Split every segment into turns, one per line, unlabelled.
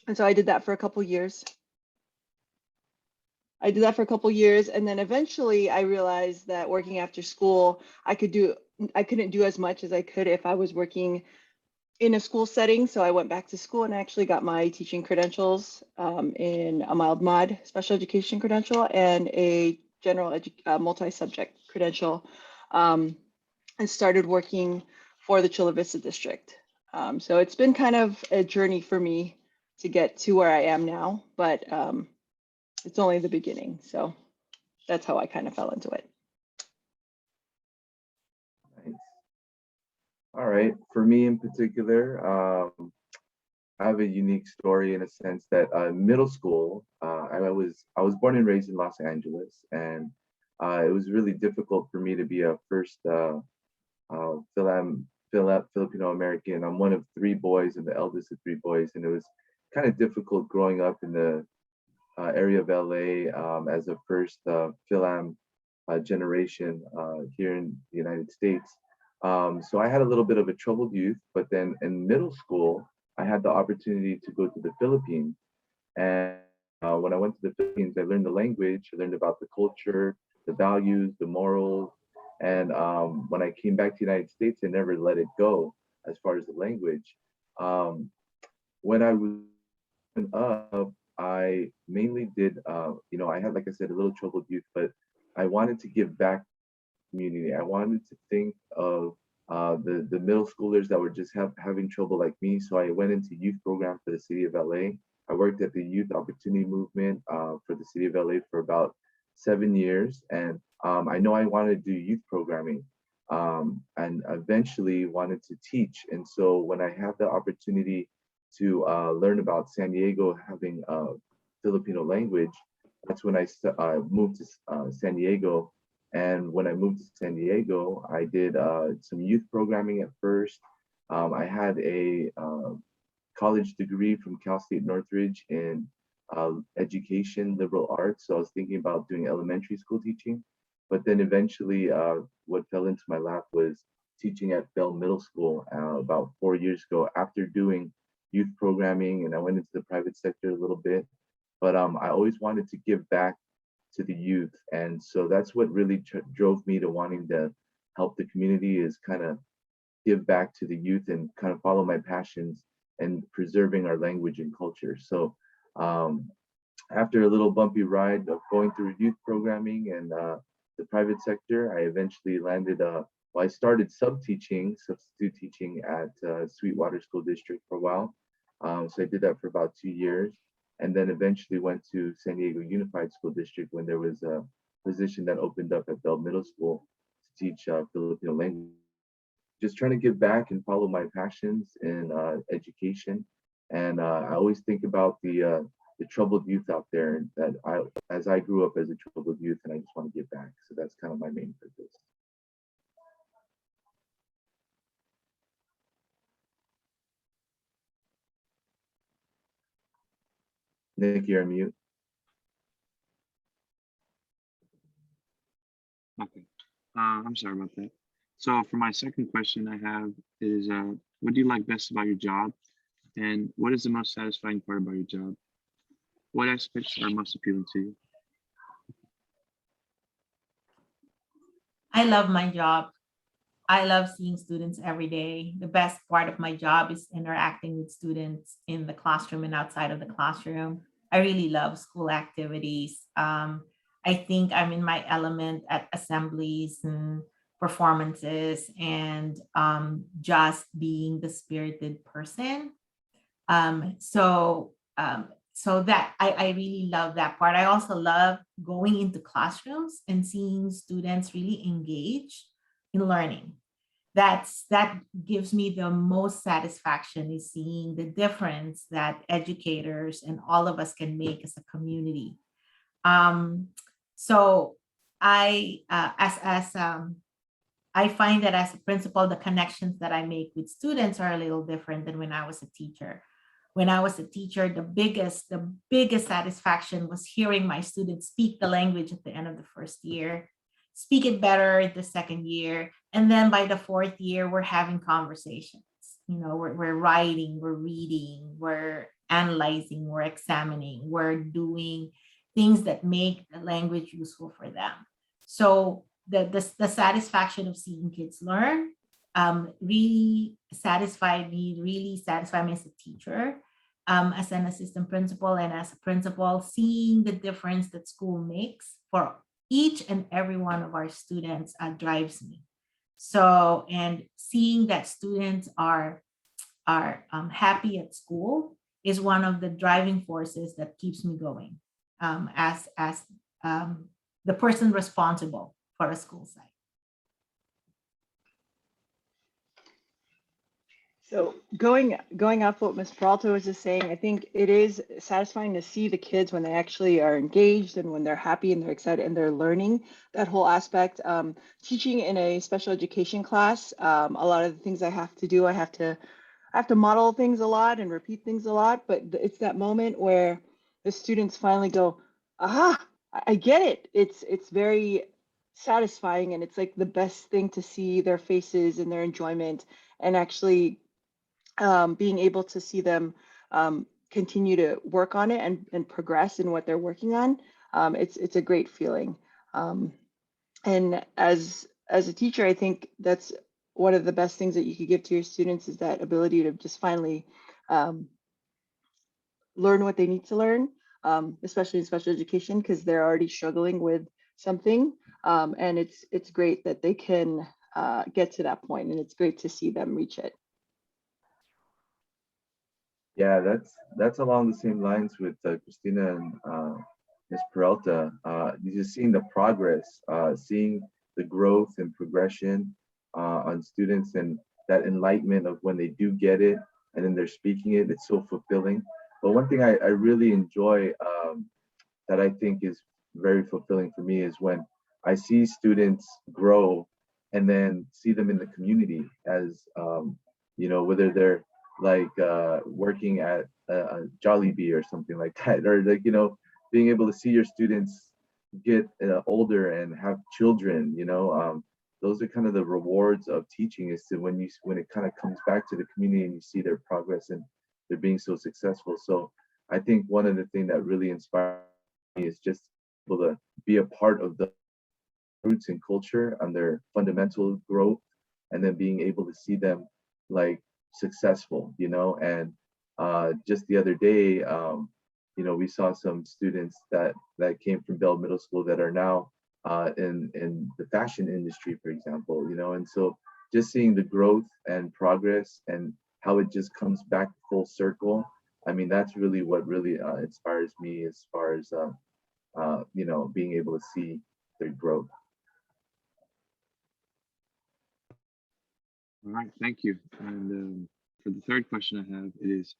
And so I did that for a couple years. And then eventually I realized that working after school, I couldn't do as much as I could if I was working in a school setting. So I went back to school and actually got my teaching credentials in a mild mod special education credential and a multi-subject credential, and started working for the Chula Vista district. So it's been kind of a journey for me to get to where I am now, but it's only the beginning. So that's how I kind of fell into it.
Nice. All right. For me in particular, I have a unique story in a sense that middle school, I was born and raised in Los Angeles, and it was really difficult for me to be a first Filipino American. I'm one of three boys and the eldest of three boys, and it was kind of difficult growing up in the area of LA as a first Philam generation here in the United States. So I had a little bit of a troubled youth, but then in middle school, I had the opportunity to go to the Philippines. And when I went to the Philippines, I learned the language, I learned about the culture, the values, the morals. And when I came back to the United States, I never let it go as far as the language. Um, when I was up, I mainly did, I had, like I said, a little troubled youth, but I wanted to give back to the community. I wanted to think of the middle schoolers that were just having trouble like me. So I went into youth program for the city of LA. I worked at the Youth Opportunity Movement for the city of LA for about 7 years. And I know I wanted to do youth programming and eventually wanted to teach. And so when I had the opportunity to learn about San Diego having a Filipino language, that's when I moved to San Diego. And when I moved to San Diego, I did some youth programming at first. I had a college degree from Cal State Northridge in education, liberal arts. So I was thinking about doing elementary school teaching. But then eventually, what fell into my lap was teaching at Bell Middle School about 4 years ago after doing youth programming, and I went into the private sector a little bit. But I always wanted to give back to the youth, and so that's what really drove me to wanting to help the community, is kind of give back to the youth and kind of follow my passions and preserving our language and culture. So um, after a little bumpy ride of going through youth programming and the private sector, I eventually landed. I started substitute teaching at Sweetwater School District for a while. So I did that for about 2 years, and then eventually went to San Diego Unified School District when there was a position that opened up at Bell Middle School to teach Filipino language. Just trying to give back and follow my passions in education. And I always think about the troubled youth out there that as I grew up as a troubled youth, and I just want to give back. So that's kind of my main purpose. Nick, you're on mute.
Okay. I'm sorry about that. So for my second question I have is, what do you like best about your job? And what is the most satisfying part about your job? What aspects are most appealing to you?
I love my job. I love seeing students every day. The best part of my job is interacting with students in the classroom and outside of the classroom. I really love school activities. I think I'm in my element at assemblies and performances and just being the spirited person. So that I really love that part. I also love going into classrooms and seeing students really engage in learning. That gives me the most satisfaction, is seeing the difference that educators and all of us can make as a community. Um, so I find that as a principal, the connections that I make with students are a little different than when I was a teacher. When I was a teacher, the biggest satisfaction was hearing my students speak the language at the end of the first year, speak it better the second year, and then by the fourth year, we're having conversations. We're writing, we're reading, we're analyzing, we're examining, we're doing things that make the language useful for them. So the satisfaction of seeing kids learn really satisfied me, really satisfied me as a teacher, as an assistant principal and as a principal, seeing the difference that school makes for each and every one of our students drives me. So, and seeing that students are happy at school is one of the driving forces that keeps me going as the person responsible for a school site.
So going off what Ms. Peralta was just saying, I think it is satisfying to see the kids when they actually are engaged and when they're happy and they're excited and they're learning that whole aspect. Teaching in a special education class, a lot of the things I have to do, I have to model things a lot and repeat things a lot, but it's that moment where the students finally go, aha, I get it. It's very satisfying, and it's like the best thing to see their faces and their enjoyment, and actually being able to see them continue to work on it and progress in what they're working on. It's a great feeling. And as a teacher, I think that's one of the best things that you could give to your students, is that ability to just finally learn what they need to learn, especially in special education, because they're already struggling with something. And it's great that they can get to that point, and it's great to see them reach it.
Yeah, that's along the same lines with Christina and Ms. Peralta. You're just seeing the progress, seeing the growth and progression on students, and that enlightenment of when they do get it and then they're speaking it. It's so fulfilling. But one thing I really enjoy, that I think is very fulfilling for me, is when I see students grow and then see them in the community as, whether they're like working at a Jollibee or something like that, or like, being able to see your students get older and have children, those are kind of the rewards of teaching, is to when it kind of comes back to the community and you see their progress and they're being so successful. So I think one of the things that really inspires me is just able to be a part of the roots and culture and their fundamental growth, and then being able to see them like successful, and just the other day, we saw some students that came from Bell Middle School that are now in the fashion industry, for example, and so just seeing the growth and progress and how it just comes back full circle. I mean, that's really what really inspires me, as far as being able to see their growth.
All right, thank you. And for the third question I have, it is,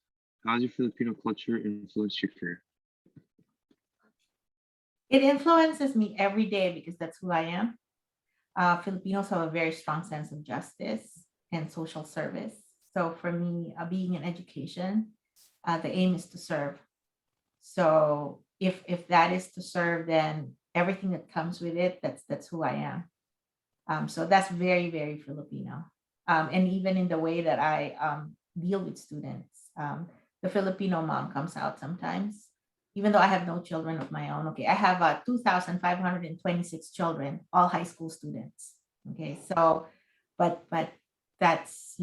how has your Filipino culture influenced your career?
It influences me every day because that's who I am. Filipinos have a very strong sense of justice and social service. So for me, being in education, the aim is to serve. So if that is to serve, then everything that comes with it, that's who I am. So that's very, very Filipino. And even in the way that I deal with students, the Filipino mom comes out sometimes, even though I have no children of my own. Okay, I have 2,526 children, all high school students. Okay, so, but that's,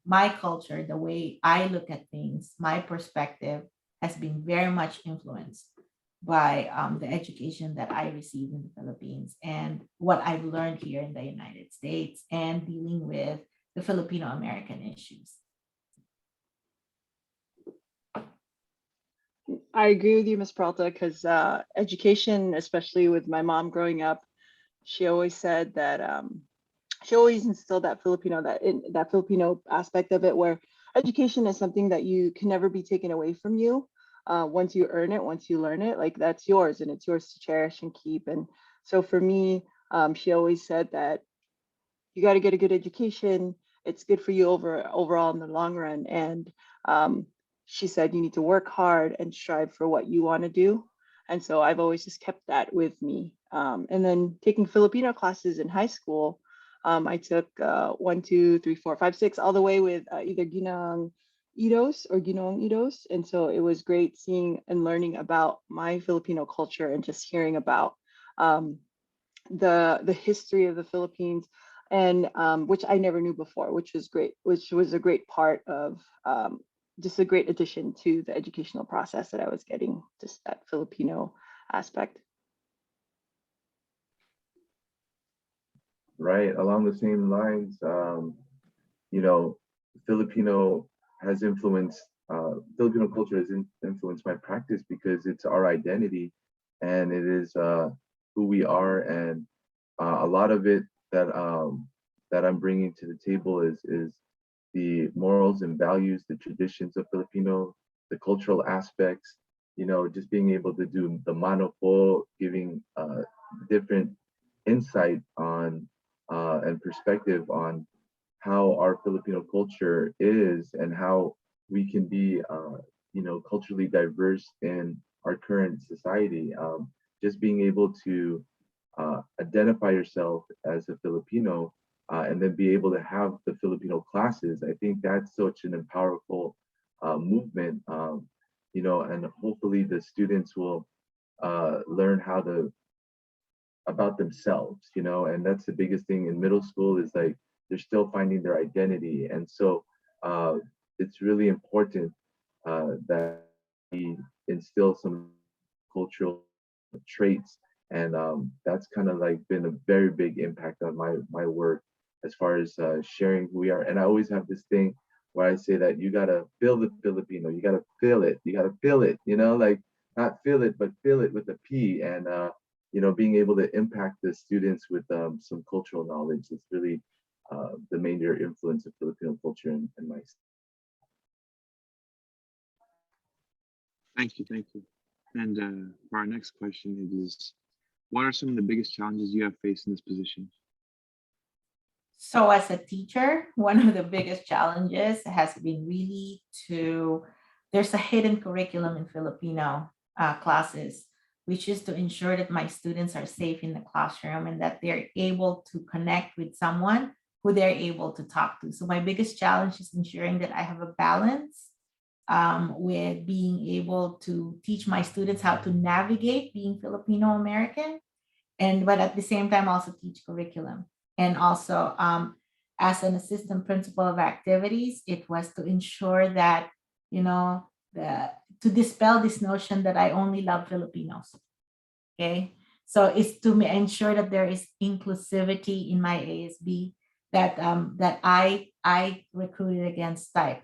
my culture, the way I look at things, my perspective has been very much influenced by the education that I received in the Philippines and what I've learned here in the United States and dealing with the Filipino American issues.
I agree with you, Ms. Peralta, because education, especially with my mom growing up, she always said that she always instilled that that Filipino aspect of it, where education is something that you can never be taken away from you. Once you earn it, once you learn it, like that's yours, and it's yours to cherish and keep. And so for me, she always said that you got to get a good education. It's good for you overall in the long run. And she said you need to work hard and strive for what you want to do. And so I've always just kept that with me. And then taking Filipino classes in high school, I took 1, 2, 3, 4, 5, 6, all the way with either Ginang, Idos or Ginoong Idos. And so it was great seeing and learning about my Filipino culture and just hearing about um, the history of the Philippines, and which I never knew before, which was great, which was a great part of just a great addition to the educational process that I was getting, just that Filipino aspect.
Right, along the same lines, you know, Filipino has influenced, Filipino culture has influenced my practice because it's our identity and it is who we are. And a lot of it that I'm bringing to the table is the morals and values, the traditions of Filipino, the cultural aspects, just being able to do the mano po, giving different insight on and perspective on how our Filipino culture is and how we can be, culturally diverse in our current society. Just being able to identify yourself as a Filipino and then be able to have the Filipino classes. I think that's such an powerful movement, and hopefully the students will learn how to about themselves, and that's the biggest thing in middle school is like they're still finding their identity. And so it's really important that we instill some cultural traits. And that's kind of like been a very big impact on my work as far as sharing who we are. And I always have this thing where I say that you gotta feel the Filipino, you gotta feel it, like not feel it, but feel it with a P. And being able to impact the students with some cultural knowledge is really the major influence of Filipino culture in my.
Thank you, thank you. And for our next question, it is, what are some of the biggest challenges you have faced in this position?
So as a teacher, one of the biggest challenges has been really there's a hidden curriculum in Filipino classes, which is to ensure that my students are safe in the classroom and that they're able to connect with someone who they're able to talk to. So my biggest challenge is ensuring that I have a balance with being able to teach my students how to navigate being Filipino American, but at the same time also teach curriculum. And also as an assistant principal of activities, it was to ensure that, to dispel this notion that I only love Filipinos. Okay. So it's to ensure that there is inclusivity in my ASB, that I recruited against type.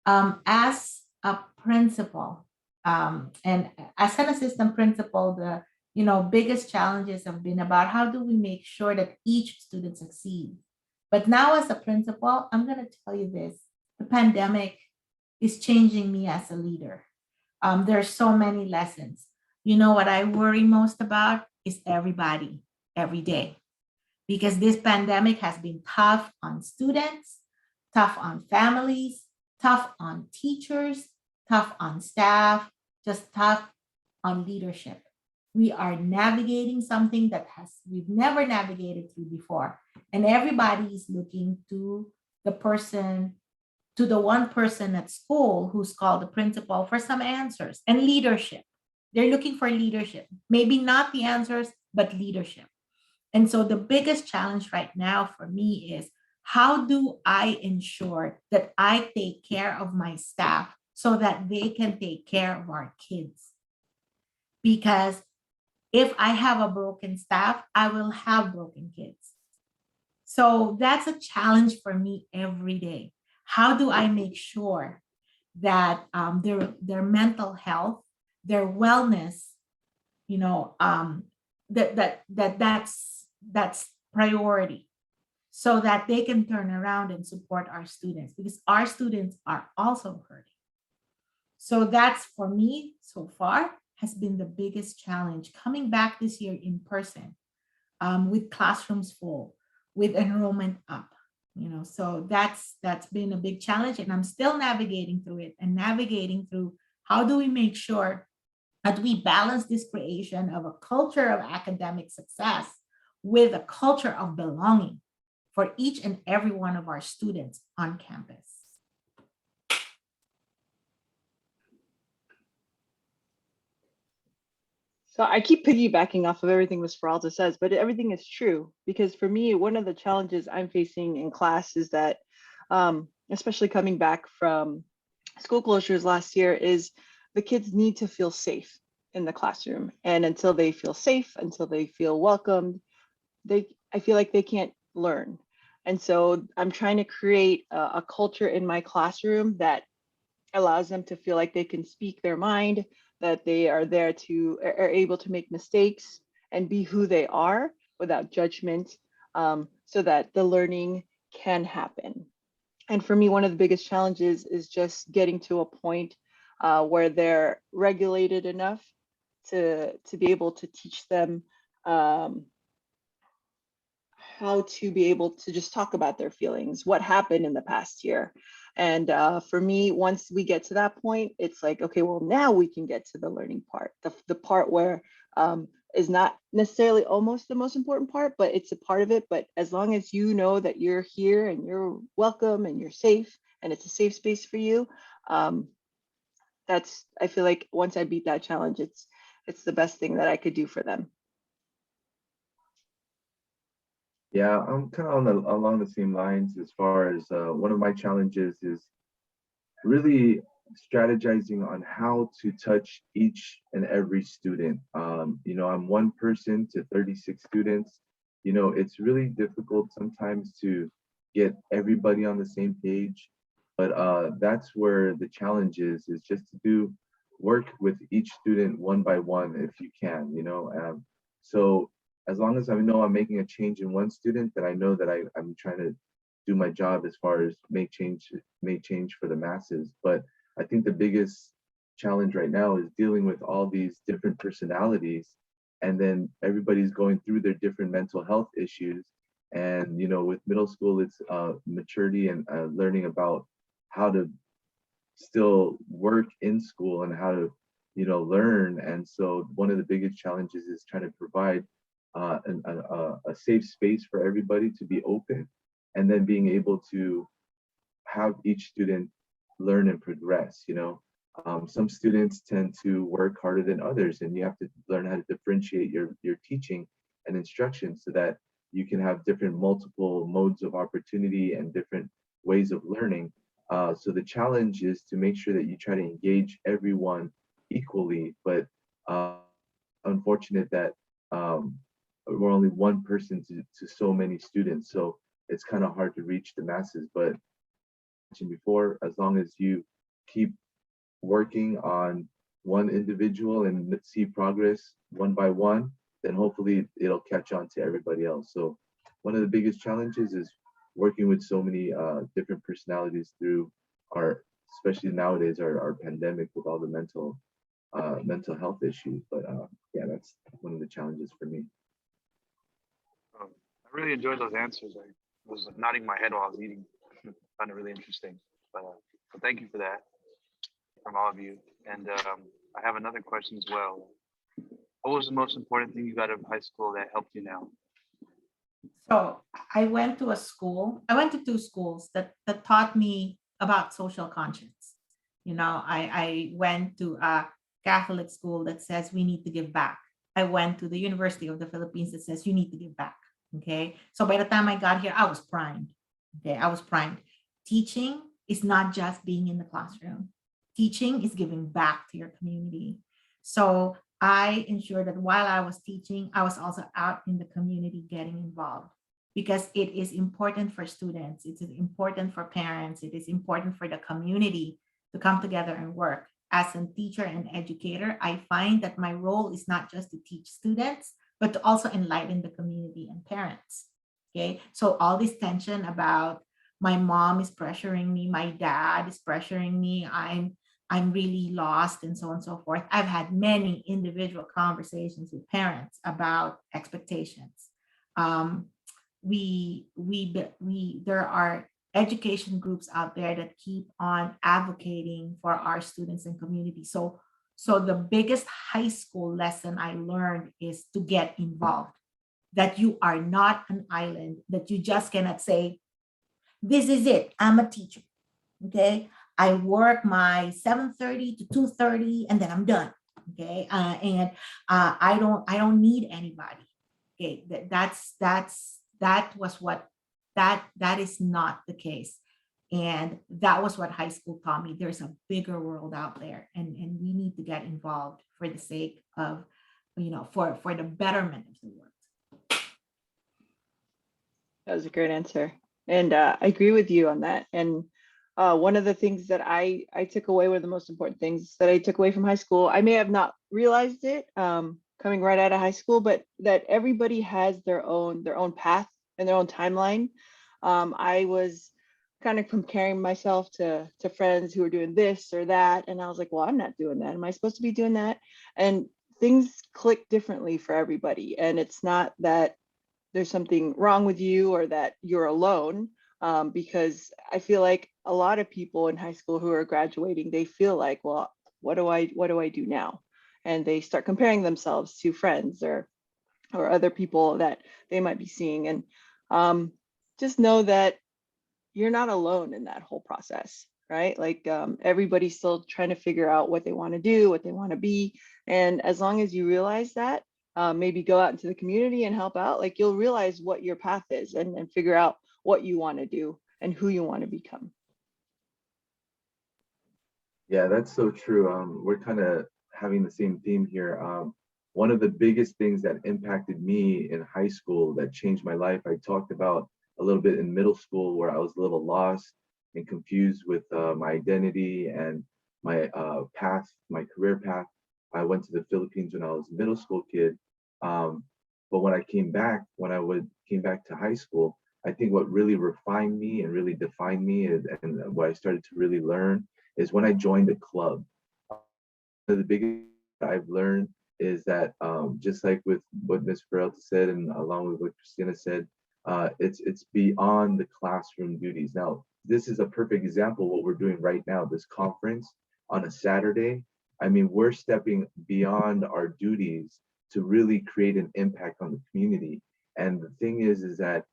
As a principal and as an assistant principal, the biggest challenges have been about how do we make sure that each student succeeds. But now as a principal, I'm going to tell you this: the pandemic is changing me as a leader. There are so many lessons. What I worry most about is everybody, every day, because this pandemic has been tough on students, tough on families, tough on teachers, tough on staff, just tough on leadership. We are navigating something that we've never navigated through before. And everybody is looking to the one person at school who's called the principal for some answers and leadership. They're looking for leadership, maybe not the answers, but leadership. And so the biggest challenge right now for me is, how do I ensure that I take care of my staff so that they can take care of our kids? Because if I have a broken staff, I will have broken kids. So that's a challenge for me every day. How do I make sure that their mental health, their wellness, that's priority, so that they can turn around and support our students, because our students are also hurting. So that's, for me so far, has been the biggest challenge, coming back this year in person, with classrooms full, with enrollment up. So that's been a big challenge, and I'm still navigating through it, and navigating through how do we make sure that we balance this creation of a culture of academic success with a culture of belonging for each and every one of our students on campus.
So I keep piggybacking off of everything Ms. Peralta says, but everything is true because for me, one of the challenges I'm facing in class is that, especially coming back from school closures last year, is the kids need to feel safe in the classroom. And until they feel safe, until they feel welcomed, I feel like they can't learn. And so I'm trying to create a culture in my classroom that allows them to feel like they can speak their mind, that they are there to are able to make mistakes and be who they are without judgment, so that the learning can happen. And for me, one of the biggest challenges is just getting to a point where they're regulated enough to be able to teach them how to be able to just talk about their feelings, what happened in the past year. And for me, once we get to that point, it's like, okay, well, now we can get to the learning part, the part where is not necessarily almost the most important part, but it's a part of it. But as long as you know that you're here and you're welcome and you're safe and it's a safe space for you, I feel like once I beat that challenge, it's the best thing that I could do for them.
Yeah, I'm kind of along the same lines as far as one of my challenges is really strategizing on how to touch each and every student. I'm one person to 36 students. It's really difficult sometimes to get everybody on the same page, but that's where the challenge is just to do work with each student one by one if you can. So as long as I know I'm making a change in one student, then I know that I'm trying to do my job as far as make change for the masses. But I think the biggest challenge right now is dealing with all these different personalities, and then everybody's going through their different mental health issues. And with middle school, it's maturity and learning about how to still work in school and how to learn. And so one of the biggest challenges is trying to provide a safe space for everybody to be open, and then being able to have each student learn and progress. Some students tend to work harder than others, and you have to learn how to differentiate your teaching and instruction so that you can have different multiple modes of opportunity and different ways of learning. So the challenge is to make sure that you try to engage everyone equally, but unfortunate that we're only one person to so many students. So it's kind of hard to reach the masses. But before, as long as you keep working on one individual and see progress one by one, then hopefully it'll catch on to everybody else. So one of the biggest challenges is working with so many different personalities through especially nowadays, our pandemic with all the mental health issues. But yeah, that's one of the challenges for me.
I really enjoyed those answers. I was nodding my head while I was eating. Found it really interesting. But thank you for that from all of you. And I have another question as well. What was the most important thing you got out of high school that helped you now?
So I went to two schools that taught me about social conscience. I went to a Catholic school that says we need to give back. I went to the University of the Philippines that says you need to give back. Okay. So by the time I got here, I was primed. Okay. I was primed. Teaching is not just being in the classroom. Teaching is giving back to your community. So I ensured that while I was teaching, I was also out in the community getting involved, because it is important for students. It is important for parents. It is important for the community to come together and work. As a teacher and educator, I find that my role is not just to teach students, but to also enlighten the community and parents. Okay, so all this tension about my mom is pressuring me, my dad is pressuring me, I'm really lost, and so on and so forth. I've had many individual conversations with parents about expectations. There are education groups out there that keep on advocating for our students and community. So the biggest high school lesson I learned is to get involved, that you are not an island, that you just cannot say, this is it, I'm a teacher. Okay, I work my 7:30 to 2:30 and then I'm done. Okay. And I don't need anybody. Okay. That is not the case. And that was what high school taught me. There's a bigger world out there, and we need to get involved for the sake of, for the betterment of the world.
That was a great answer. And I agree with you on that. And one of the things that I took away, one of the most important things that I took away from high school, I may have not realized it coming right out of high school, but that everybody has their own path and their own timeline. I was kind of comparing myself to friends who were doing this or that, and I was like, well, I'm not doing that. Am I supposed to be doing that? And things click differently for everybody. And it's not that there's something wrong with you or that you're alone, because I feel like a lot of people in high school who are graduating, they feel like, well, what do I do now? And they start comparing themselves to friends or other people that they might be seeing. And just know that you're not alone in that whole process, right? Like everybody's still trying to figure out what they want to do, what they want to be. And as long as you realize that, maybe go out into the community and help out, like you'll realize what your path is and figure out what you want to do and who you want to become.
Yeah, that's so true. We're kind of having the same theme here. One of the biggest things that impacted me in high school that changed my life, I talked about a little bit in middle school, where I was a little lost and confused with my identity and my path, my career path. I went to the Philippines when I was a middle school kid. But when I came back, came back to high school, I think what really refined me and really defined me and what I started to really learn is when I joined a club. One of the biggest I've learned is that just like with what Ms. Peralta said, and along with what Christina said, it's beyond the classroom duties. Now, this is a perfect example of what we're doing right now, this conference on a Saturday. I mean, we're stepping beyond our duties to really create an impact on the community. And the thing is that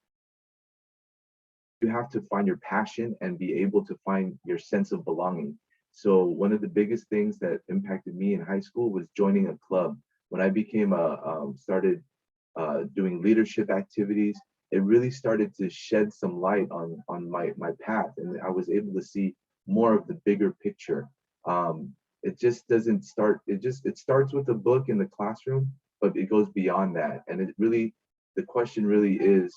you have to find your passion and be able to find your sense of belonging. So one of the biggest things that impacted me in high school was joining a club. When I became started doing leadership activities, it really started to shed some light on my path, and I was able to see more of the bigger picture. It just doesn't start. It starts with a book in the classroom, but it goes beyond that. And the question really is,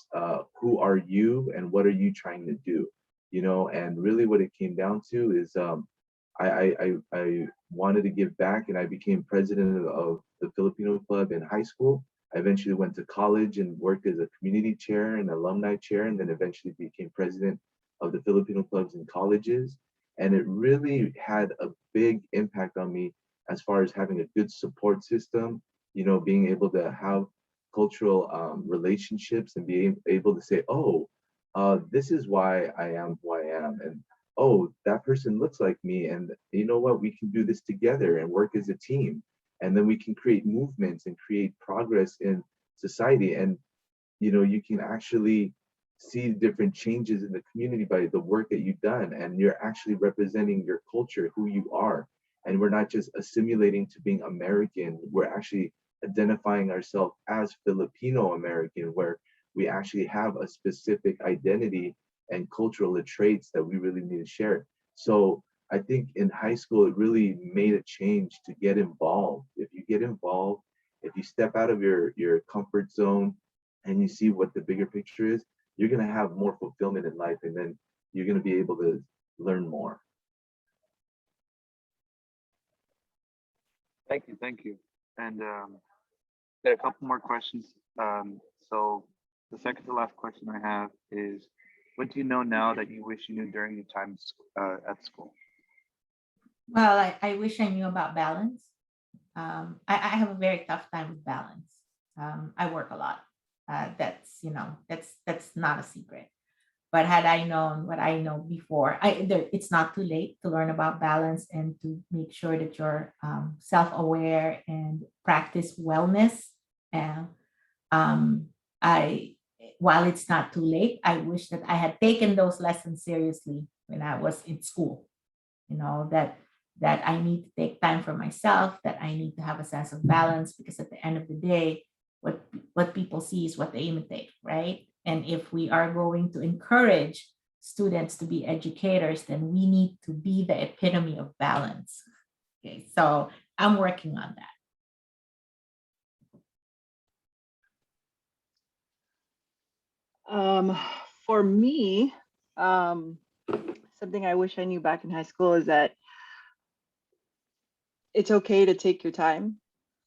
who are you and what are you trying to do? And really what it came down to is I wanted to give back, and I became president of the Filipino club in high school. I eventually went to college and worked as a community chair and alumni chair, and then eventually became president of the Filipino clubs in colleges. And it really had a big impact on me as far as having a good support system, being able to have cultural relationships and being able to say, oh, this is why I am who I am. And oh, that person looks like me. And you know what? We can do this together and work as a team. And then we can create movements and create progress in society. And you can actually see different changes in the community by the work that you've done, and you're actually representing your culture, who you are. And we're not just assimilating to being American, we're actually identifying ourselves as Filipino American, where we actually have a specific identity and cultural traits that we really need to share. So I think in high school, it really made a change to get involved. If you get involved, if you step out of your comfort zone and you see what the bigger picture is, you're going to have more fulfillment in life, and then you're going to be able to learn more.
Thank you. And got a couple more questions. So the second to last question I have is, what do you know now that you wish you knew during your time at school?
Well, I wish I knew about balance. I have a very tough time with balance. I work a lot. That's not a secret. But had I known what I know before, it's not too late to learn about balance and to make sure that you're self-aware and practice wellness. And while it's not too late, I wish that I had taken those lessons seriously when I was in school. That that I need to take time for myself, that I need to have a sense of balance, because at the end of the day, what people see is what they imitate, right? And if we are going to encourage students to be educators, then we need to be the epitome of balance. Okay, so I'm working on that.
For me, something I wish I knew back in high school is that it's okay to take your time.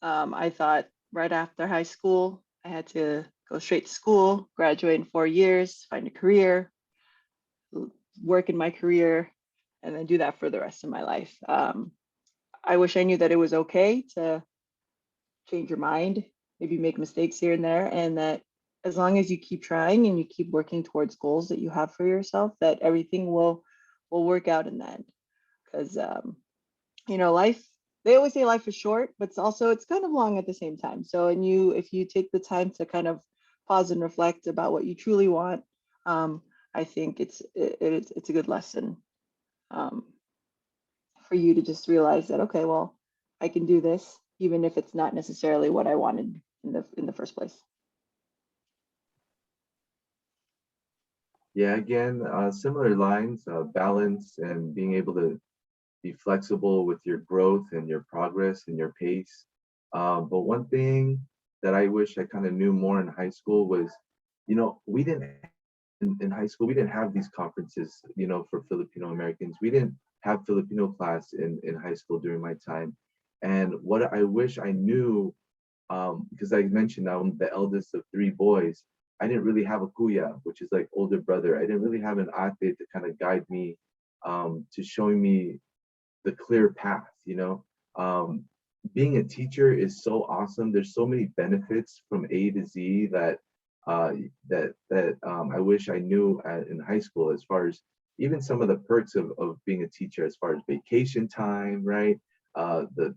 I thought right after high school, I had to go straight to school, graduate in 4 years, find a career, work in my career, and then do that for the rest of my life. I wish I knew that it was okay to change your mind, maybe make mistakes here and there, and that as long as you keep trying and you keep working towards goals that you have for yourself, that everything will work out in the end. Because life, they always say life is short, but it's kind of long at the same time. So, and if you take the time to kind of pause and reflect about what you truly want, I think it's a good lesson for you to just realize that, okay, well, I can do this, even if it's not necessarily what I wanted in the first place.
Yeah, again, similar lines, balance and being able to be flexible with your growth and your progress and your pace. But one thing that I wish I kind of knew more in high school was, we didn't, in high school, we didn't have these conferences, for Filipino Americans. We didn't have Filipino class in high school during my time. And what I wish I knew, because I mentioned I'm the eldest of three boys, I didn't really have a kuya, which is like older brother. I didn't really have an ate to kind of guide me, to showing me the clear path. Being a teacher is so awesome. There's so many benefits from A to Z that I wish I knew in high school, as far as even some of the perks of being a teacher, as far as vacation time, right? The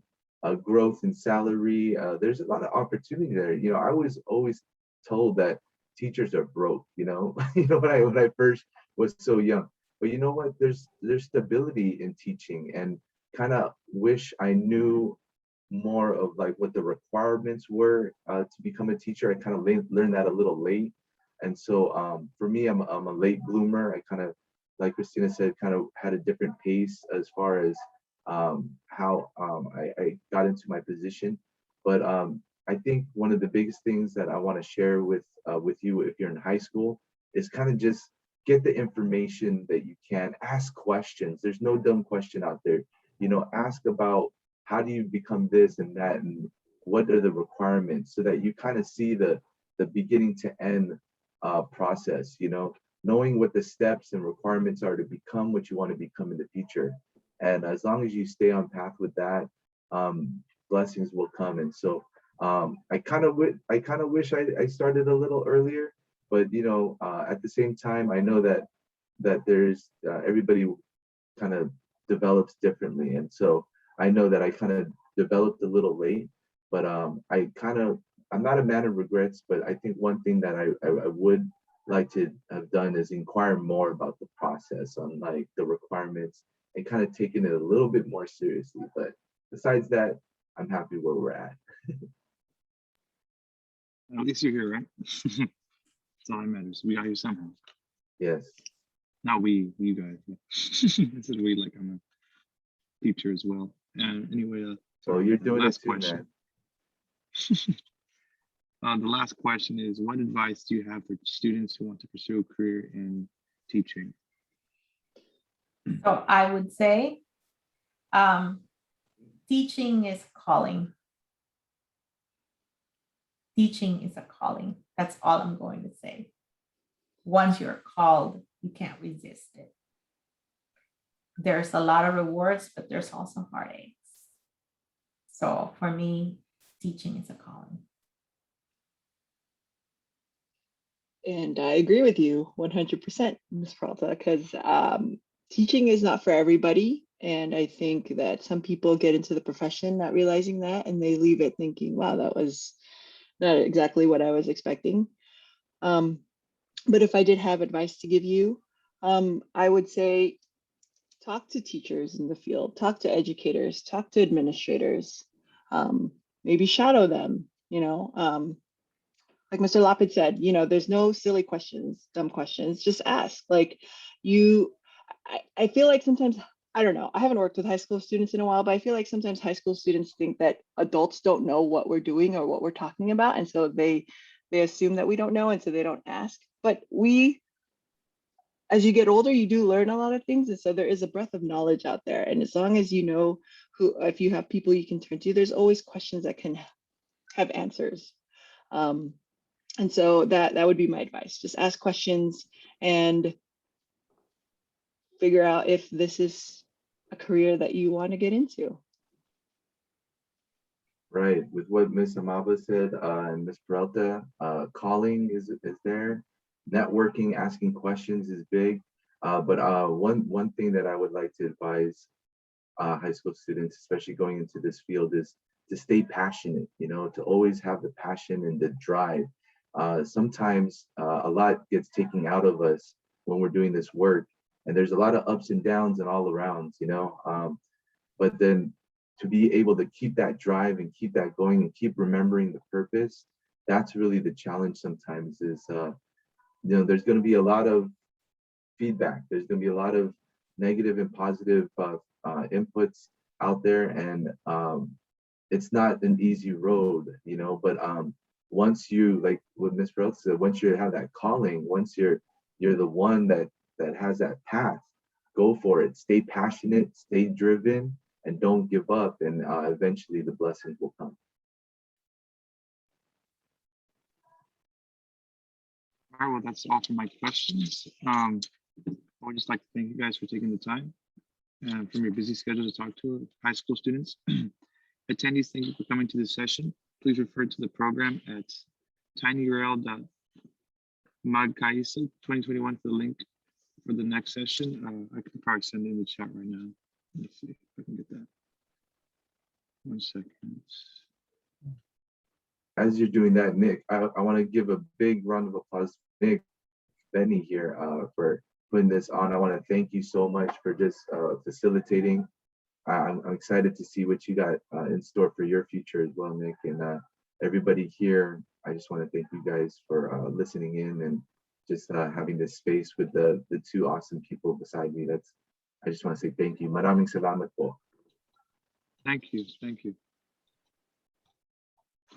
growth in salary. There's a lot of opportunity there. I was always told that teachers are broke. When I first was so young. But you know what? There's stability in teaching, and kind of wish I knew more of like what the requirements were to become a teacher. I kind of learned that a little late, and so for me, I'm a late bloomer. I kind of, like Christina said, kind of had a different pace as far as how I got into my position. But I think one of the biggest things that I want to share with you, if you're in high school, is kind of just get the information that you can. Ask questions. There's no dumb question out there. Ask about how do you become this and that, and what are the requirements, so that you kind of see the beginning to end process. Knowing what the steps and requirements are to become what you want to become in the future. And as long as you stay on path with that, blessings will come. And so I kind of wish I started a little earlier, but at the same time, I know that there's everybody kind of develops differently, and so I know that I kind of developed a little late. But I'm not a man of regrets, but I think one thing that I would like to have done is inquire more about the process, on like the requirements, and kind of taking it a little bit more seriously. But besides that, I'm happy where we're at.
At least you're here, right? That's all that matters. We got here somehow.
Yes.
Not we, you guys. This is we, like I'm a teacher as well. And anyway,
So you're doing it
last
too,
question.
man.
The last question is, what advice do you have for students who want to pursue a career in teaching?
So I would say teaching is calling. Teaching is a calling. That's all I'm going to say. Once you're called, you can't resist it. There's a lot of rewards, but there's also heartaches. So for me, teaching is a calling.
And I agree with you 100%, Ms. Peralta, because teaching is not for everybody. And I think that some people get into the profession not realizing that, and they leave it thinking, wow, that was not exactly what I was expecting. But if I did have advice to give you, I would say talk to teachers in the field, talk to educators, talk to administrators, maybe shadow them, like Mr. Lapid said, there's no silly questions, dumb questions, just ask. Like I feel like sometimes, I don't know, I haven't worked with high school students in a while, but I feel like sometimes high school students think that adults don't know what we're doing or what we're talking about. And so they assume that we don't know, and so they don't ask. But as you get older, you do learn a lot of things. And so there is a breadth of knowledge out there. And as long as you know if you have people you can turn to, there's always questions that can have answers. And so that would be my advice. Just ask questions and figure out if this is a career that you want to get into.
Right. With what Ms. Amaba said and Ms. Peralta, calling is there. Networking, asking questions is big. But one thing that I would like to advise high school students, especially going into this field, is to stay passionate, to always have the passion and the drive. Sometimes a lot gets taken out of us when we're doing this work, and there's a lot of ups and downs and all arounds, but then to be able to keep that drive and keep that going and keep remembering the purpose, that's really the challenge sometimes is, there's going to be a lot of feedback. There's going to be a lot of negative and positive inputs out there, and it's not an easy road, but once you, like what Ms. Peralta said, once you have that calling, once you're the one that has that path, go for it. Stay passionate, stay driven, and don't give up, and eventually the blessings will come.
All right, well, that's all for my questions. I would just like to thank you guys for taking the time from your busy schedule to talk to high school students. Attendees, thank you for coming to this session. Please refer to the program at tinyurl.magkaisa 2021 for the link for the next session. I can probably send it in the chat right now. Let's see if I can get that. 1 second.
As you're doing that, Nick, I want to give a big round of applause to Nick Benny here for putting this on. I want to thank you so much for just facilitating. I'm excited to see what you got in store for your future as well, Nick, and everybody here. I just want to thank you guys for listening in and just having this space with the two awesome people beside me. I just want to say thank you. Maraming salamat po.
Thank you.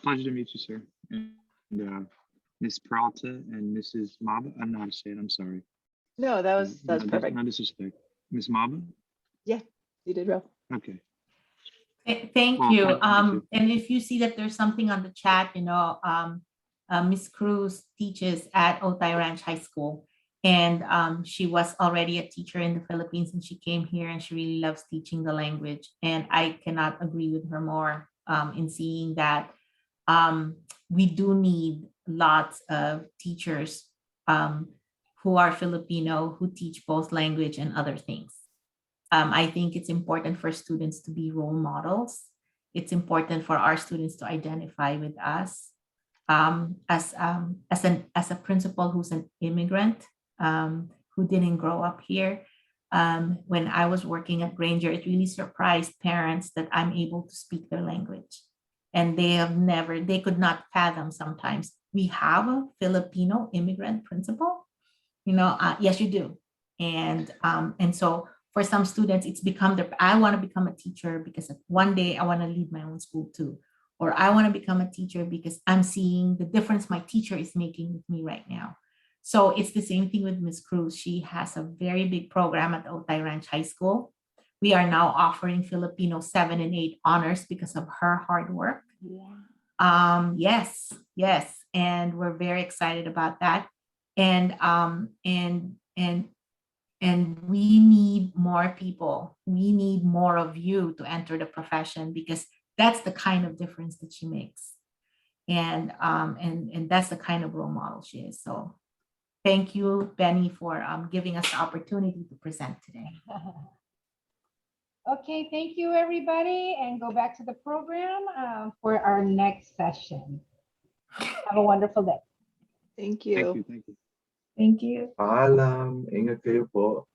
Pleasure to meet you, sir. And Ms. Peralta and Mrs. Maba. I don't know how to say it. I'm sorry.
No, that's perfect.
No disrespect. Ms. Maba?
Yeah, you did well.
Okay.
Thank
Well,
you.
thank you.
And if you see that there's something on the chat, Miss Cruz teaches at Otay Ranch High School, and she was already a teacher in the Philippines, and she came here and she really loves teaching the language. And I cannot agree with her more in seeing that we do need lots of teachers who are Filipino, who teach both language and other things. I think it's important for students to be role models. It's important for our students to identify with us. As a principal who's an immigrant, who didn't grow up here, when I was working at Granger, it really surprised parents that I'm able to speak their language. And they could not fathom sometimes. We have a Filipino immigrant principal, yes, you do. And so for some students, it's become I want to become a teacher because one day I want to lead my own school too. Or I want to become a teacher because I'm seeing the difference my teacher is making with me right now. So it's the same thing with Ms. Cruz. She has a very big program at Otay Ranch High School. We are now offering Filipino 7 and 8 honors because of her hard work.
Yeah.
Yes. And we're very excited about that. And we need more people. We need more of you to enter the profession because that's the kind of difference that she makes. And that's the kind of role model she is. So thank you, Benny, for giving us the opportunity to present today.
Okay, thank you, everybody, and go back to the program for our next session. Have a wonderful day.
Thank you.
Thank you.
Thank you.
Paalam. Ingat kayo po.